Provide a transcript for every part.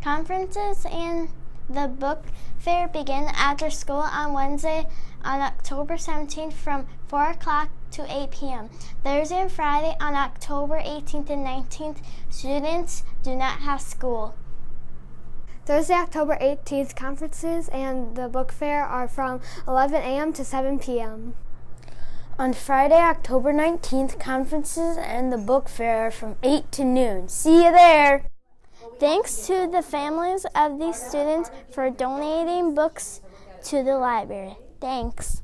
Conferences and the book fair begin after school on Wednesday on October 17th from 4 o'clock to 8 p.m. Thursday and Friday on October 18th and 19th, students do not have school. Thursday, October 18th, conferences and the book fair are from 11 a.m. to 7 p.m. On Friday, October 19th, conferences and the book fair are from 8 to noon. See you there! Thanks to the families of these students for donating books to the library. Thanks.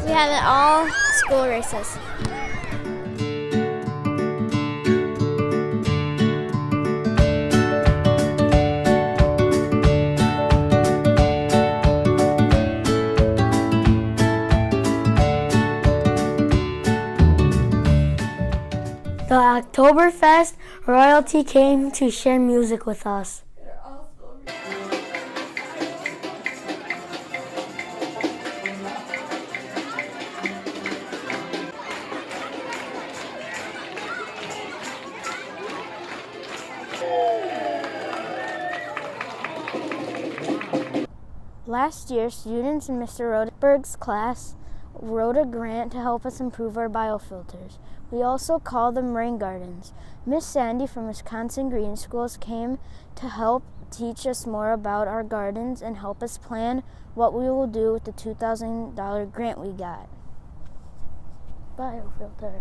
We had an all-school races. The Oktoberfest royalty came to share music with us. Last year, students in Mr. Rodenberg's class wrote a grant to help us improve our biofilters. We also call them rain gardens. Miss Sandy from Wisconsin Green Schools came to help teach us more about our gardens and help us plan what we will do with the $2,000 grant we got. Biofilter.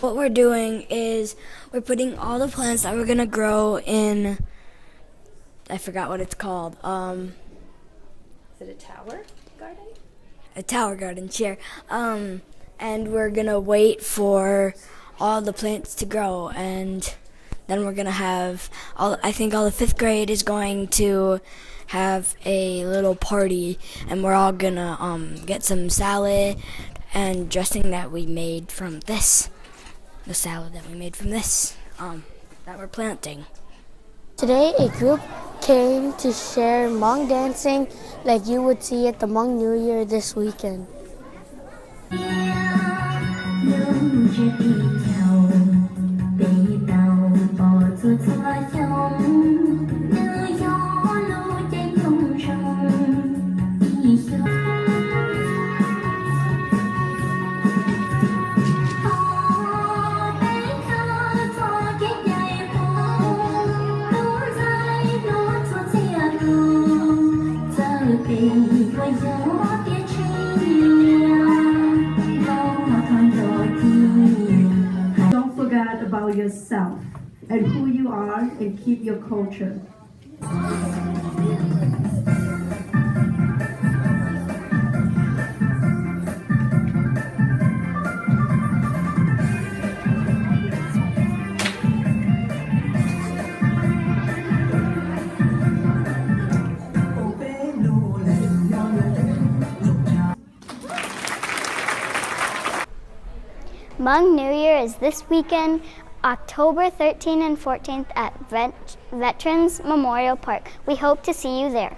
What we're doing is we're putting all the plants that we're gonna grow in, I forgot what it's called. Is it a tower garden? A tower garden, sure. And we're gonna wait for all the plants to grow, and then we're gonna have I think all the 5th grade is going to have a little party, and we're all gonna get some salad and dressing that we made from this. The salad that we made from this, that we're planting. Today, a group came to share Hmong dancing like you would see at the Hmong New Year this weekend. Don't forget about yourself and who you are, and keep your culture. Hmong New Year is this weekend, October 13th and 14th at Veterans Memorial Park. We hope to see you there.